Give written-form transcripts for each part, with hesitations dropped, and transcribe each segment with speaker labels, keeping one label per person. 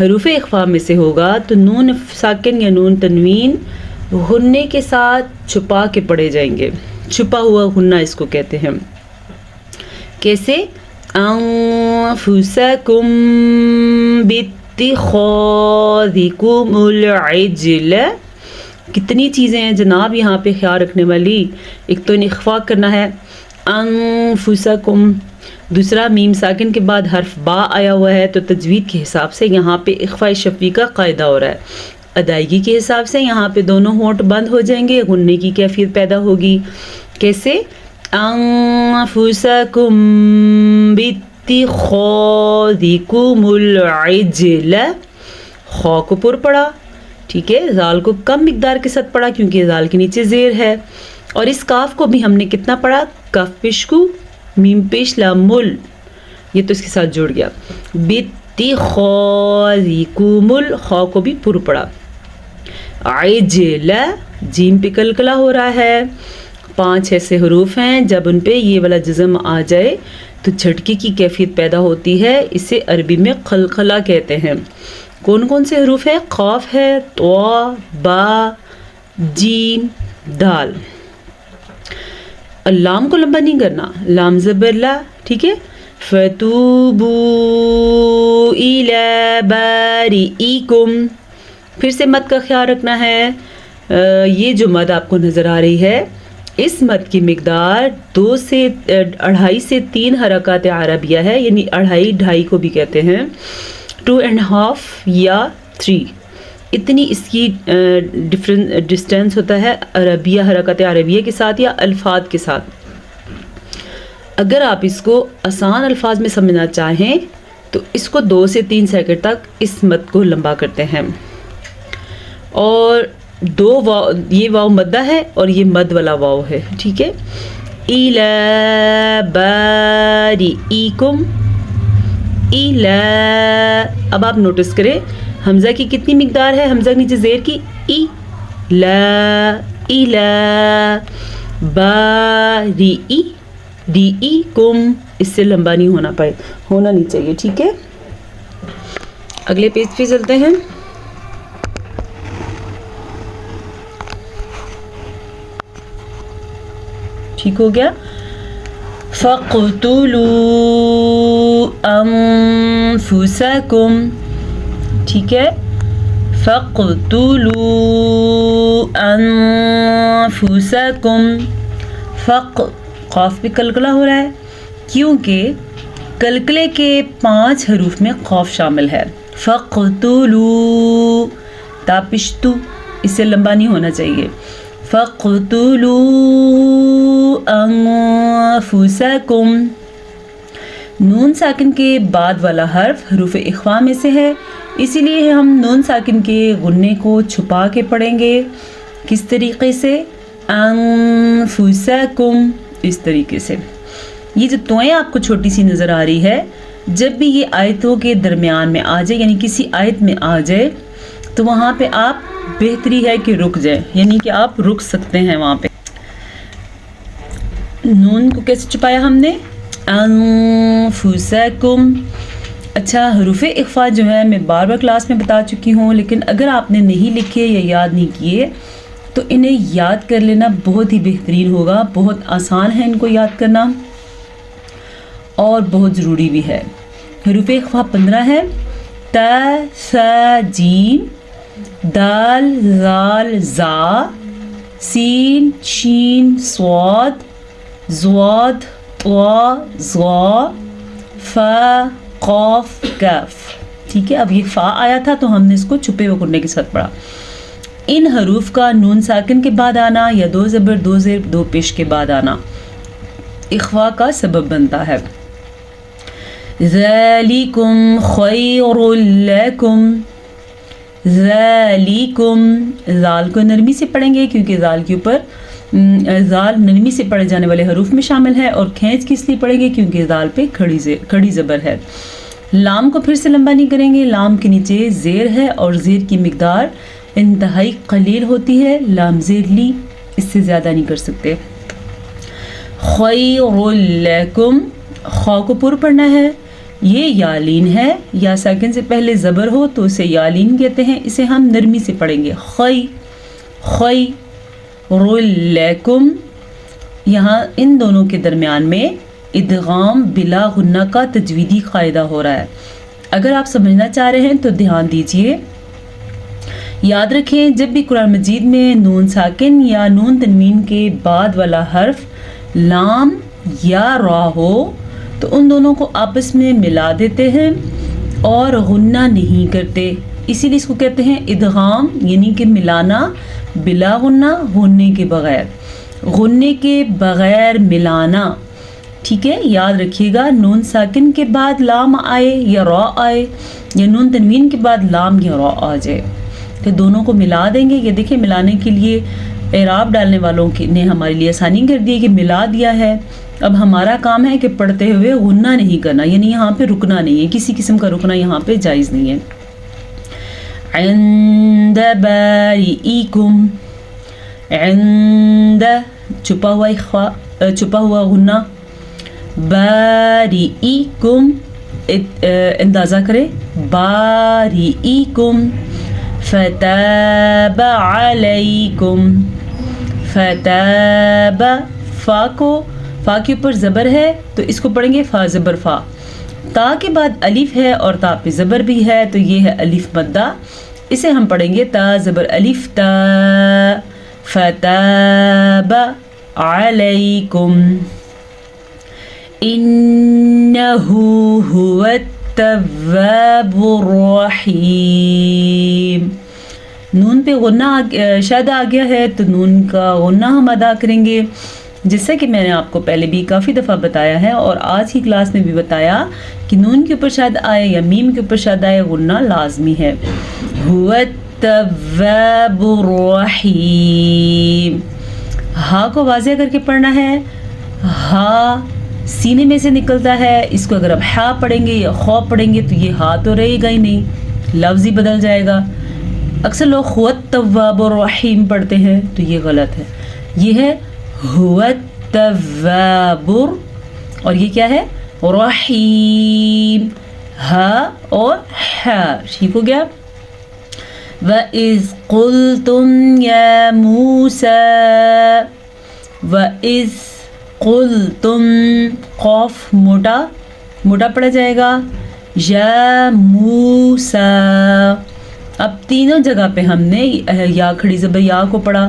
Speaker 1: حروف اخفا میں سے ہوگا تو نون ساکن یا نون تنوین غنّے کے ساتھ چھپا کے پڑھے جائیں گے. چھپا ہوا غنّہ اس کو کہتے ہیں. کیسے؟ انفسکم باتخاذکم العجل. کتنی چیزیں ہیں جناب یہاں پہ خیال رکھنے والی. ایک تو اخفا کرنا ہے انفسکم، دوسرا میم ساکن کے بعد حرف با آیا ہوا ہے تو تجوید کے حساب سے یہاں پہ اخفاء شفوی کا قاعدہ ہو رہا ہے. ادائیگی کے حساب سے یہاں پہ دونوں ہونٹ بند ہو جائیں گے، غنّے کی کیفیت پیدا ہوگی. کیسے؟ انفسکم باتخاذکم العجل. خا کو پر پڑا، ٹھیک ہے، زال کو کم مقدار کے ساتھ پڑھا کیونکہ زال کے نیچے زیر ہے. اور اس کاف کو بھی ہم نے کتنا پڑھا؟ کاف پیشکو میم پیش لام مل، یہ تو اس کے ساتھ جڑ گیا. باتخاذکم خا کو بھی پر پڑا. عجل جیم پہ کلکلا ہو رہا ہے. 5 ایسے حروف ہیں جب ان پہ یہ والا جزم آ جائے تو جھٹکے کی کیفیت پیدا ہوتی ہے. اسے عربی میں قلقلہ کہتے ہیں. کون کون سے حروف ہیں؟ قاف ہے، طا، با، جیم، دال. لام کو لمبا نہیں کرنا، لام زبر لا، ٹھیک ہے. فتوبوا الی باریئکم. پھر سے مد کا خیال رکھنا ہے. یہ جو مد آپ کو نظر آ رہی ہے اس مد کی مقدار 2 سے 2.5 سے 3 حرکات عربیہ ہے، یعنی 2.5 کو بھی کہتے ہیں، 2.5 یا 3. اتنی اس کی ڈسٹینس ہوتا ہے عربیہ حرکات عربیہ کے ساتھ یا الفاظ کے ساتھ. اگر آپ اس کو آسان الفاظ میں سمجھنا چاہیں تو اس کو 2 سے 3 سیکنڈ تک اس مد کو لمبا کرتے ہیں. اور 2 واو، یہ واو مدہ ہے اور یہ مد والا واو ہے، ٹھیک ہے. اِلَى بَارِئِكُمْ. اِلَى. اب آپ نوٹس کریں حمزہ کی کتنی مقدار ہے، حمزہ کے نیچے زیر کی. ای لا اِلَى بَارِئِ ڈی-ای-کم. اس سے لمبا نہیں ہونا نہیں چاہیے، ٹھیک ہے. اگلے پیج پہ چلتے ہیں. ٹھیک ہو گیا. فَاقْتُلُوا أَنفُسَكُمْ. ٹھیک ہے. فَاقْتُلُوا أَنفُسَكُمْ. قاف پہ کلکلا ہو رہا ہے کیونکہ کلکلے کے 5 حروف میں قاف شامل ہے. فَاقْتُلُوا تاپشتو، اس سے لمبا نہیں ہونا چاہیے. فَاقْتُلُوا أَنفُسَكُمْ. نون ساکن کے بعد والا حرف حروف اخفا میں سے ہے، اسی لیے ہم نون ساکن کے غنّے کو چھپا کے پڑھیں گے. کس طریقے سے؟ انفسکم، اس طریقے سے. یہ جو توئیں آپ کو چھوٹی سی نظر آ رہی ہے، جب بھی یہ آیتوں کے درمیان میں آ جائے، یعنی کسی آیت میں آ جائے تو وہاں پہ آپ بہتری ہے کہ رک جائیں، یعنی کہ آپ رک سکتے ہیں وہاں پہ. نون کو کیسے چھپایا ہم نے؟ انفسکم. اچھا، حروف اخفا جو ہے میں بار بار کلاس میں بتا چکی ہوں، لیکن اگر آپ نے نہیں لکھے یا یاد نہیں کیے تو انہیں یاد کر لینا بہت ہی بہترین ہوگا. بہت آسان ہے ان کو یاد کرنا اور بہت ضروری بھی ہے. حروف اخفا 15 ہے. تا، ثا، جیم، دال، زال، زا، سین، شین، صاد، ضاد، طا، ظا، فا، قاف، کاف. ٹھیک ہے. اب یہ فا آیا تھا تو ہم نے اس کو چھپے ہوئے غنّے کے ساتھ پڑھا. ان حروف کا نون ساکن کے بعد آنا یا 2 زبر 2 زیر 2 پیش کے بعد آنا اخفا کا سبب بنتا ہے. ذالکم خیر لکم. ذالکم، زال کو نرمی سے پڑھیں گے کیونکہ زال کے اوپر زال نرمی سے پڑھے جانے والے حروف میں شامل ہے، اور کھینچ کس لیے پڑھیں گے کیونکہ زال پہ کھڑی زبر ہے. لام کو پھر سے لمبا نہیں کریں گے، لام کے نیچے زیر ہے اور زیر کی مقدار انتہائی قلیل ہوتی ہے. لام زیر لی، اس سے زیادہ نہیں کر سکتے. خیر لکم، خا کو پر پڑھنا ہے یہ یالین ہے، یا ساکن سے پہلے زبر ہو تو اسے یالین کہتے ہیں، اسے ہم نرمی سے پڑھیں گے، خی خی رلیکم، یہاں ان دونوں کے درمیان میں ادغام بلا غنہ کا تجویدی قاعدہ ہو رہا ہے۔ اگر آپ سمجھنا چاہ رہے ہیں تو دھیان دیجئے، یاد رکھیں جب بھی قرآن مجید میں نون ساکن یا نون تنوین کے بعد والا حرف لام یا را ہو تو ان دونوں کو آپس میں ملا دیتے ہیں اور غنہ نہیں کرتے، اسی لیے اس کو کہتے ہیں ادغام، یعنی کہ ملانا بلا غنہ، غنے کے بغیر ملانا، ٹھیک ہے۔ یاد رکھیے گا نون ساکن کے بعد لام آئے یا را آئے، یا نون تنوین کے بعد لام یا را آ جائے تو دونوں کو ملا دیں گے۔ یہ دیکھیں ملانے کے لیے اعراب ڈالنے والوں نے ہمارے لیے آسانی کر دی ہے کہ ملا دیا ہے۔ اب ہمارا کام ہے کہ پڑھتے ہوئے غنہ نہیں کرنا، یعنی یہاں پہ رکنا نہیں ہے، کسی قسم کا رکنا یہاں پہ جائز نہیں ہے۔ عند بارئکم، عند چھپا ہوا غنہ، بارئکم اندازہ کرے، بارئکم، فتاب علیکم، فتاب، فا کے اوپر زبر ہے تو اس کو پڑھیں گے فا زبر فا، تا کے بعد الف ہے اور تا پہ زبر بھی ہے تو یہ ہے الف مدہ، اسے ہم پڑھیں گے تا زبر الف تا، فتاب علیکم، انہو هو التواب الرحیم، نون پہ غنہ شد آ گیا ہے تو نون کا غنہ ہم ادا کریں گے، جس سے کہ میں نے آپ کو پہلے بھی کافی دفعہ بتایا ہے اور آج کی کلاس میں بھی بتایا کہ نون کے اوپر شد آئے یا میم کے اوپر شد آئے غنہ لازمی ہے۔ هو التواب الرحیم، ہا کو واضح کر کے پڑھنا ہے، ہا سینے میں سے نکلتا ہے، اس کو اگر اب ہا پڑھیں گے یا خو پڑھیں گے تو یہ ہا تو رہے گا ہی نہیں، لفظ ہی بدل جائے گا۔ اکثر لوگ هو التواب الرحیم پڑھتے ہیں تو یہ غلط ہے، یہ ہے هو التواب اور یہ کیا ہے رحیم، ہا اور ہا، ٹھیک ہو گیا۔ وَإِذْ قُلْتُمْ يَا مُوسَى، وَإِذْ قُلْتُمْ، قوف موٹا پڑا جائے گا، یا موسیٰ، اب تینوں جگہ پہ ہم نے یا کھڑی زبر یا کو پڑھا،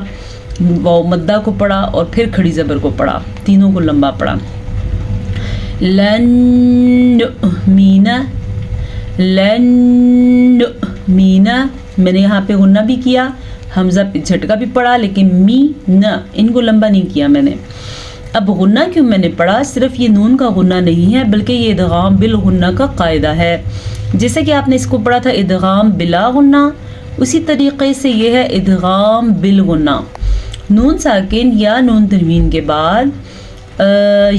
Speaker 1: واو مدہ کو پڑھا اور پھر کھڑی زبر کو پڑھا، تینوں کو لمبا پڑھا۔ لن نؤمن، لن نؤمن، میں نے یہاں پہ غنہ بھی کیا، حمزہ پہ جھٹکا بھی پڑھا، لیکن می نہ ان کو لمبا نہیں کیا میں نے۔ اب غنہ کیوں میں نے پڑھا؟ صرف یہ نون کا غنہ نہیں ہے بلکہ یہ ادغام بالغنہ کا قاعدہ ہے، جیسے کہ آپ نے اس کو پڑھا تھا ادغام بلا غنہ، اسی طریقے سے یہ ہے ادغام بالغنہ۔ نون ساکن یا نون تنوین کے بعد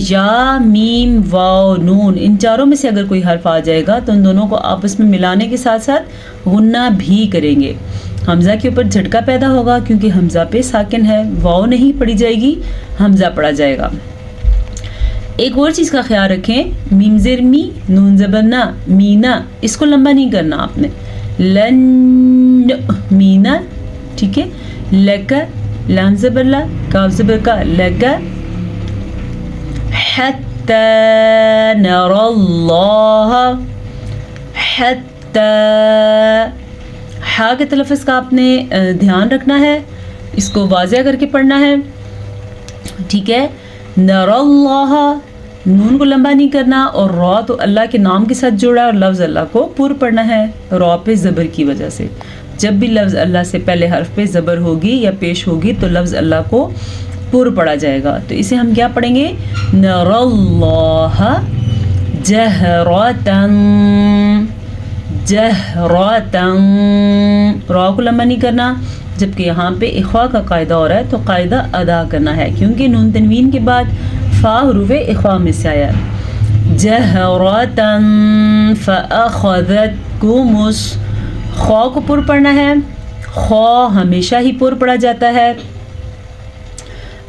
Speaker 1: یا میم واو نون ان چاروں میں سے اگر کوئی حرف آ جائے گا تو ان دونوں کو آپس میں ملانے کے ساتھ ساتھ غنہ بھی کریں گے۔ حمزہ کے اوپر جھٹکا پیدا ہوگا کیونکہ حمزہ پہ ساکن ہے، واو نہیں پڑھی جائے گی، حمزہ پڑھا جائے گا۔ ایک اور چیز کا خیال رکھیں، میم زیر می، نون زبر نہ، مینا، اس کو لمبا نہیں کرنا آپ نے، لن مینا، ٹھیک ہے۔ لکا، لام زبر لا، کاف زبر کا، لکا، حتی نر اللہ، حتی، ہا کے تلفظ کا آپ نے دھیان رکھنا ہے، اس کو واضح کر کے پڑھنا ہے، ٹھیک ہے۔ نر اللہ، نون کو لمبا نہیں کرنا، اور را تو اللہ کے نام کے ساتھ جوڑا اور لفظ اللہ کو پر پڑھنا ہے را پہ زبر کی وجہ سے۔ جب بھی لفظ اللہ سے پہلے حرف پہ زبر ہوگی یا پیش ہوگی تو لفظ اللہ کو پر پڑھا جائے گا، تو اسے ہم کیا پڑھیں گے؟ نر اللہ جہرتن، جہرتن، را کو لمبا نہیں کرنا، جبکہ یہاں پہ اخوا کا قاعدہ ہو رہا ہے تو قاعدہ ادا کرنا ہے کیونکہ نون تنوین کے بعد فا حروف اخوا میں سے آیا۔ جہرتن فأخذتکم، خوا کو پر پڑھنا ہے، خوا ہمیشہ ہی پر پڑھا جاتا ہے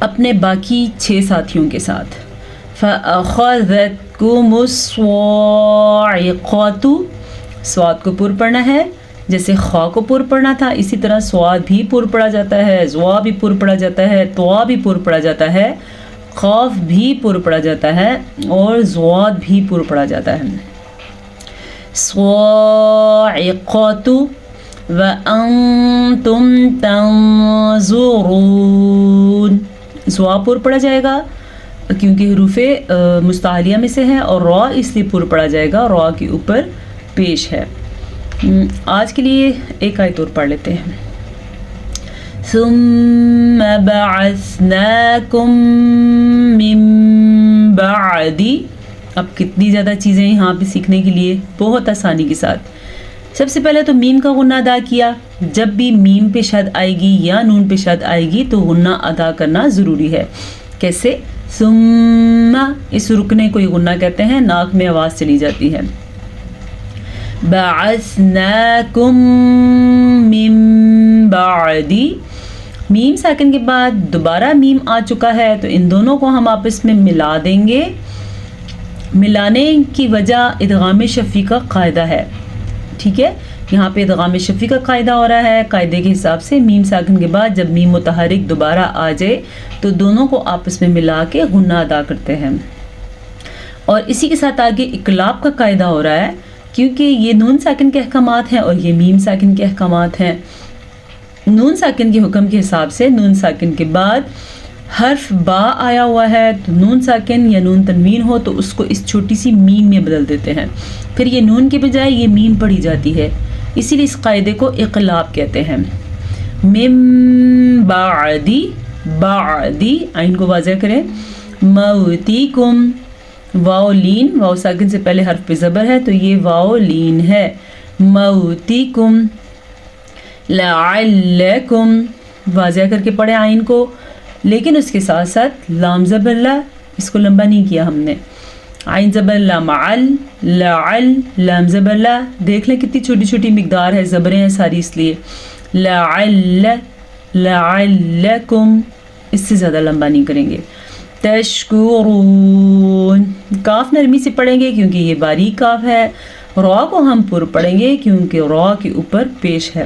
Speaker 1: اپنے باقی 6 ساتھیوں کے ساتھ۔ فَأَخَذَتْكُمُ الصَّاعِقَةُ، صاد کو پر پڑھنا ہے، جیسے خا کو پر پڑھنا تھا اسی طرح صاد بھی پر پڑھا جاتا ہے، زوا بھی پر پڑھا جاتا ہے، طوا بھی پر پڑھا جاتا ہے، قاف بھی پر پڑھا جاتا ہے اور زواد بھی پر پڑھا جاتا ہے۔ صَاعِقَةُ وَأَنْتُمْ تَنْظُرُونَ، زوا پر پڑھا جائے گا کیونکہ حروف مستعلیہ میں سے ہے، اور را اس لیے پر پڑھا جائے گا، را کے اوپر پیش ہے۔ آج کے لیے ایک آیت اور پڑھ لیتے ہیں۔ ثم بعثناکم من بعد، اب کتنی زیادہ چیزیں یہاں پہ سیکھنے کے لیے، بہت آسانی کے ساتھ۔ سب سے پہلے تو میم کا غنہ ادا کیا، جب بھی میم پہ شد آئے گی یا نون پہ شد آئے گی تو غنہ ادا کرنا ضروری ہے۔ کیسے؟ ثم، اس رکنے کو یہ غنہ کہتے ہیں، ناک میں آواز چلی جاتی ہے۔ بعثناکم من بعد، میم ساکن کے بعد دوبارہ میم آ چکا ہے تو ان دونوں کو ہم آپس میں ملا دیں گے۔ ملانے کی وجہ ادغام شفیع کا قاعدہ ہے، ٹھیک ہے، یہاں پہ ادغام شفیع کا قاعدہ ہو رہا ہے۔ قاعدے کے حساب سے میم ساکن کے بعد جب میم متحرک دوبارہ آ جائے تو دونوں کو آپس میں ملا کے غنہ ادا کرتے ہیں، اور اسی کے ساتھ آگے اقلاب کا قاعدہ ہو رہا ہے کیونکہ یہ نون ساکن کے احکامات ہیں اور یہ میم ساکن کے احکامات ہیں۔ نون ساکن کے حکم کے حساب سے نون ساکن کے بعد حرف با آیا ہوا ہے تو نون ساکن یا نون تنوین ہو تو اس کو اس چھوٹی سی میم میں بدل دیتے ہیں، پھر یہ نون کے بجائے یہ میم پڑھی جاتی ہے، اسی لیے اس قاعدے کو اقلاب کہتے ہیں۔ من بعدی، بعدی عین کو واضح کریں، موتیکم، واو لین، واو ساکن سے پہلے حرف پہ زبر ہے تو یہ واو لین ہے، موتیکم، لعلکم، واضح کر کے پڑھے عین کو، لیکن اس کے ساتھ ساتھ لام زبر لا، اس کو لمبا نہیں کیا ہم نے، عین زبر لا معل، لعل، لام زبر لا، دیکھ لیں کتنی چھوٹی چھوٹی مقدار ہے، زبریں ہیں ساری اس لیے، لعل، لعلکم، اس سے زیادہ لمبا نہیں کریں گے۔ تشکرون، کاف نرمی سے پڑھیں گے کیونکہ یہ باریک کاف ہے، را کو ہم پر پڑھیں گے کیونکہ را کے اوپر پیش ہے۔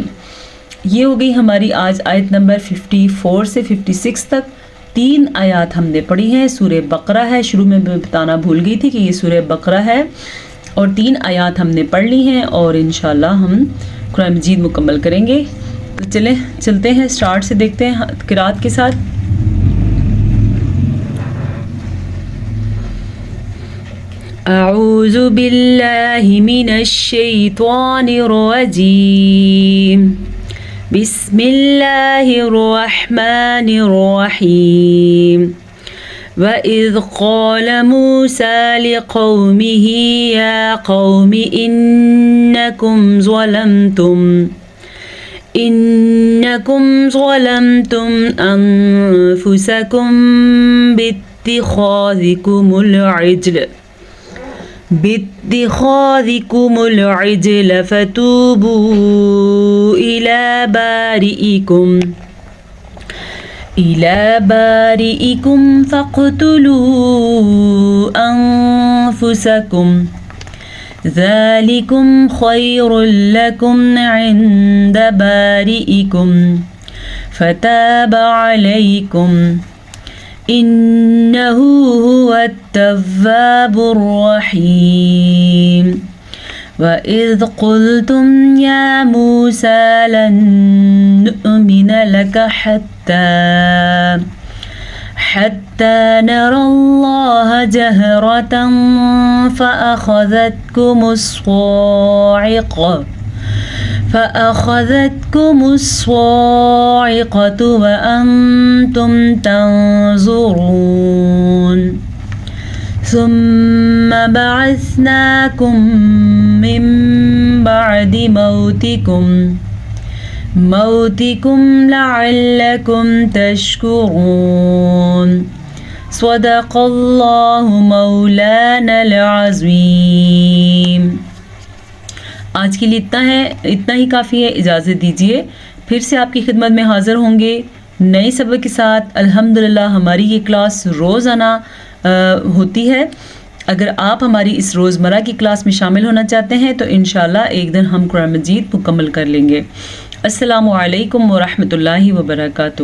Speaker 1: یہ ہو گئی ہماری آج آیت نمبر 54 سے 56 تک، 3 آیات ہم نے پڑھی ہیں، سورہ بقرہ ہے، شروع میں بتانا بھول گئی تھی کہ یہ سورہ بقرہ ہے، اور 3 آیات ہم نے پڑھ لی ہیں اور انشاءاللہ ہم قرآن مجید مکمل کریں گے۔ تو چلتے ہیں، سٹارٹ سے دیکھتے ہیں قرات کے ساتھ۔ اعوذ باللہ من الشیطان الرجیم، بسم اللہ الرحمن الرحیم۔ وَإِذْ قَالَ مُوسَى لِقَوْمِهِ يَا قَوْمِ إِنَّكُمْ ظَلَمْتُمْ أَنفُسَكُمْ باتخاذكم العجل فتوبوا إلى بارئكم فاقتلوا أنفسكم ذلكم خير لكم عند بارئكم فتاب عليكم إنه هو التواب الرحيم۔ وَإِذْ قُلْتُمْ يَا مُوسَى لَن نُّؤْمِنَ لَكَ حَتَّى نَرَى اللَّهَ جَهْرَةً فَأَخَذَتْكُمُ الصَّاعِقَةُ وَأَنْتُمْ تَنْظُرُونَ ثُمَّ بَعَثْنَاكُمْ مِنْ بَعْدِ مَوْتِكُمْ لَعَلَّكُمْ تَشْكُرُونَ۔ صدق اللہ مولانا العظیم۔ آج کے لیے اتنا ہی کافی ہے، اجازت دیجیے، پھر سے آپ کی خدمت میں حاضر ہوں گے نئے سبق کے ساتھ۔ الحمدللہ ہماری یہ کلاس روزانہ ہوتی ہے۔ اگر آپ ہماری اس روزمرہ کی کلاس میں شامل ہونا چاہتے ہیں تو انشاءاللہ ایک دن ہم قرآن مجید مکمل کر لیں گے۔ السلام علیکم ورحمۃ اللہ وبرکاتہ۔